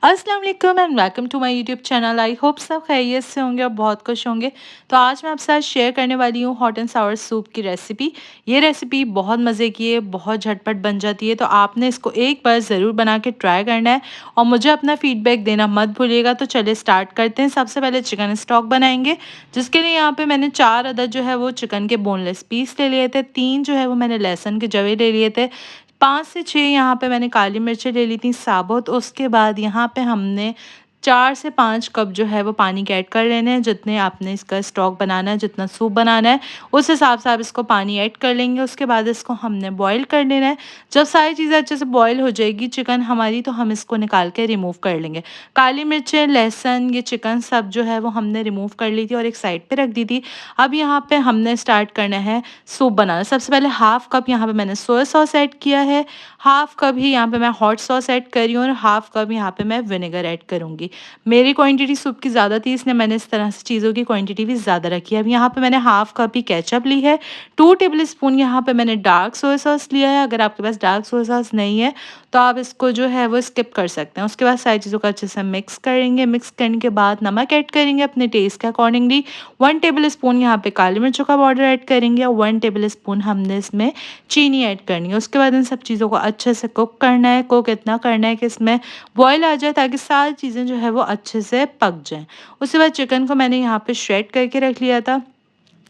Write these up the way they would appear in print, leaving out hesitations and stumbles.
अस्सलाम वालेकुम and welcome to my YouTube channel. I hope सब खैरियत से होंगे और बहुत खुश होंगे। तो आज मैं आपके साथ शेयर करने वाली हूँ हॉट एंड सावर सूप की रेसिपी। ये रेसिपी बहुत मज़े की है, बहुत झटपट बन जाती है, तो आपने इसको एक बार ज़रूर बना के ट्राई करना है और मुझे अपना फीडबैक देना मत भूलिएगा। तो चलिए स्टार्ट करते हैं। सबसे पहले चिकन स्टॉक बनाएंगे, जिसके लिए यहाँ पे मैंने 4 अदद जो है वो चिकन के बोनलेस पीस ले लिए थे, 3 जो है वो मैंने लहसुन के जवे ले लिए थे, 5 से 6 यहाँ पे मैंने काली मिर्चें ले ली थी साबुत। उसके बाद यहाँ पे हमने 4 से 5 कप जो है वो पानी के ऐड कर लेने हैं। जितने आपने इसका स्टॉक बनाना है, जितना सूप बनाना है, उस हिसाब से आप इसको पानी ऐड कर लेंगे। उसके बाद इसको हमने बॉईल कर लेना है। जब सारी चीज़ें अच्छे से बॉईल हो जाएगी चिकन हमारी, तो हम इसको निकाल के रिमूव कर लेंगे। काली मिर्चें, लहसुन, ये चिकन सब जो है वो हमने रिमूव कर ली थी और एक साइड पे रख दी थी। अब यहाँ पे हमने स्टार्ट करना है सूप बनाना। सबसे पहले हाफ़ कप यहाँ पे मैंने सोया सॉस ऐड किया है, हाफ़ कप ही यहाँ पे मैं हॉट सॉस ऐड कर रही हूँ और हाफ़ कप यहाँ पे मैं विनेगर ऐड करूँगी। मेरी क्वांटिटी सूप की ज़्यादा थी, इसलिए मैंने इस तरह से चीज़ों की क्वांटिटी भी ज़्यादा रखी है। अब यहाँ पे मैंने हाफ़ कप ही केचप ली है, 2 टेबल स्पून यहाँ पे मैंने डार्क सोया सॉस लिया है। अगर आपके पास डार्क सोया सॉस नहीं है तो आप इसको जो है वो स्किप कर सकते हैं। उसके बाद सारी चीज़ों को अच्छे से मिक्स करेंगे। मिक्स करने के बाद नमक ऐड करेंगे अपने टेस्ट के अकॉर्डिंगली। 1 टेबल स्पून यहाँ पे काली मिर्चों का पाउडर ऐड करेंगे और 1 टेबल स्पून हमने इसमें चीनी ऐड करनी है। उसके बाद इन सब चीज़ों को अच्छे से कुक करना है। कुक इतना करना है कि इसमें बॉयल आ जाए, ताकि सारी चीज़ें जो है वो अच्छे से पक जाएँ। उसके बाद चिकन को मैंने यहाँ पे श्रेड करके रख लिया था।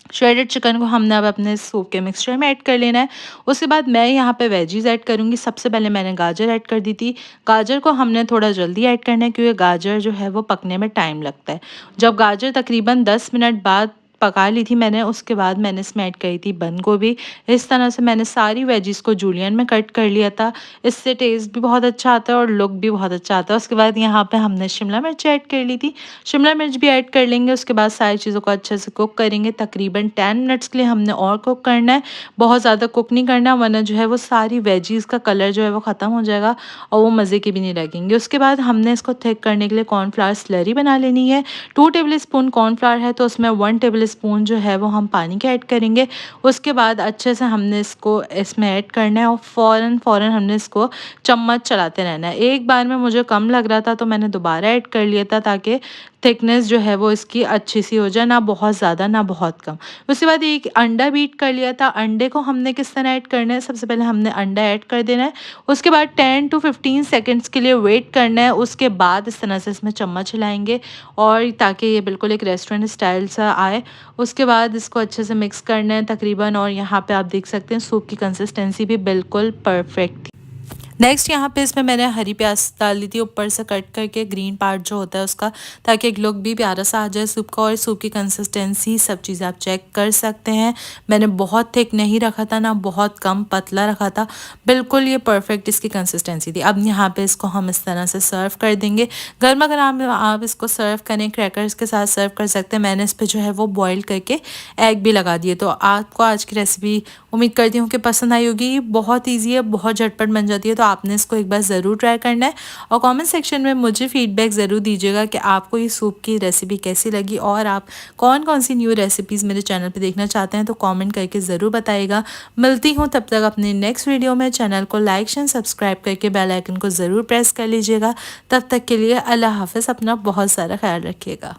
श्रेडेड चिकन को हमने अब अपने सूप के मिक्सचर में ऐड कर लेना है। उसके बाद मैं यहाँ पे वेजीज़ ऐड करूँगी। सबसे पहले मैंने गाजर ऐड कर दी थी। गाजर को हमने थोड़ा जल्दी ऐड करना है, क्योंकि गाजर जो है वो पकने में टाइम लगता है। जब गाजर तकरीबन 10 मिनट बाद पका ली थी मैंने, उसके बाद मैंने इसमें ऐड करी थी बंद गोभी। इस तरह से मैंने सारी वेजीज़ को जूलियन में कट कर लिया था। इससे टेस्ट भी बहुत अच्छा आता है और लुक भी बहुत अच्छा आता है। उसके बाद यहाँ पे हमने शिमला मिर्च ऐड कर ली थी, शिमला मिर्च भी ऐड कर लेंगे। उसके बाद सारी चीज़ों को अच्छे से कुक करेंगे। तकरीबन 10 मिनट्स के लिए हमने और कुक करना है, बहुत ज़्यादा कुक नहीं करना, वरना जो है वो सारी वेजीज़ का कलर जो है वो ख़त्म हो जाएगा और वो मज़े के भी नहीं लगेंगे। उसके बाद हमने इसको थिक करने के लिए कॉर्नफ्लावर स्लरी बना लेनी है। 2 टेबल स्पून कॉर्नफ्लावर है, तो उसमें 1 टेबल स्पून जो है वो हम पानी के ऐड करेंगे। उसके बाद अच्छे से हमने इसको इसमें ऐड करना है और फ़ौरन हमने इसको चम्मच चलाते रहना है। एक बार में मुझे कम लग रहा था तो मैंने दोबारा ऐड कर लिया था, ताकि थिकनेस जो है वो इसकी अच्छी सी हो जाए, ना बहुत ज़्यादा ना बहुत कम। उसके बाद एक अंडा बीट कर लिया था। अंडे को हमने किस तरह ऐड करना है, सबसे पहले हमने अंडा ऐड कर देना है। उसके बाद 10 टू 15 सेकंड्स के लिए वेट करना है। उसके बाद इस तरह से इसमें चम्मच हिलाएंगे और ताकि ये बिल्कुल एक रेस्टोरेंट स्टाइल सा आए। उसके बाद इसको अच्छे से मिक्स करना है तकरीबन, और यहाँ पे आप देख सकते हैं सूप की कंसिस्टेंसी भी बिल्कुल परफेक्ट थी। नेक्स्ट यहाँ पे इसमें मैंने हरी प्याज डाल दी थी ऊपर से कट करके, ग्रीन पार्ट जो होता है उसका, ताकि एक लुक भी प्यारा सा आ जाए सूप का। और सूप की कंसिस्टेंसी सब चीज़ें आप चेक कर सकते हैं। मैंने बहुत थिक नहीं रखा था, ना बहुत कम पतला रखा था, बिल्कुल ये परफेक्ट इसकी कंसिस्टेंसी थी। अब यहाँ पे इसको हम इस तरह से सर्व कर देंगे। गर्मा गर्म आप इसको सर्व करें, क्रैकर्स के साथ सर्व कर सकते हैं। मैंने इस पर जो है वो बॉयल करके एग भी लगा दिए। तो आपको आज की रेसिपी उम्मीद करती हूँ कि पसंद आई होगी। बहुत ईजी है, बहुत झटपट बन जाती है, तो आपने इसको एक बार ज़रूर ट्राई करना है और कमेंट सेक्शन में मुझे फीडबैक ज़रूर दीजिएगा कि आपको ये सूप की रेसिपी कैसी लगी और आप कौन कौन सी न्यू रेसिपीज़ मेरे चैनल पे देखना चाहते हैं, तो कमेंट करके ज़रूर बताइएगा। मिलती हूँ तब तक अपने नेक्स्ट वीडियो में। चैनल को लाइक शेयर सब्सक्राइब करके बेल आइकन को ज़रूर प्रेस कर लीजिएगा। तब तक के लिए अल्लाह हाफ़िज़। अपना बहुत सारा ख्याल रखिएगा।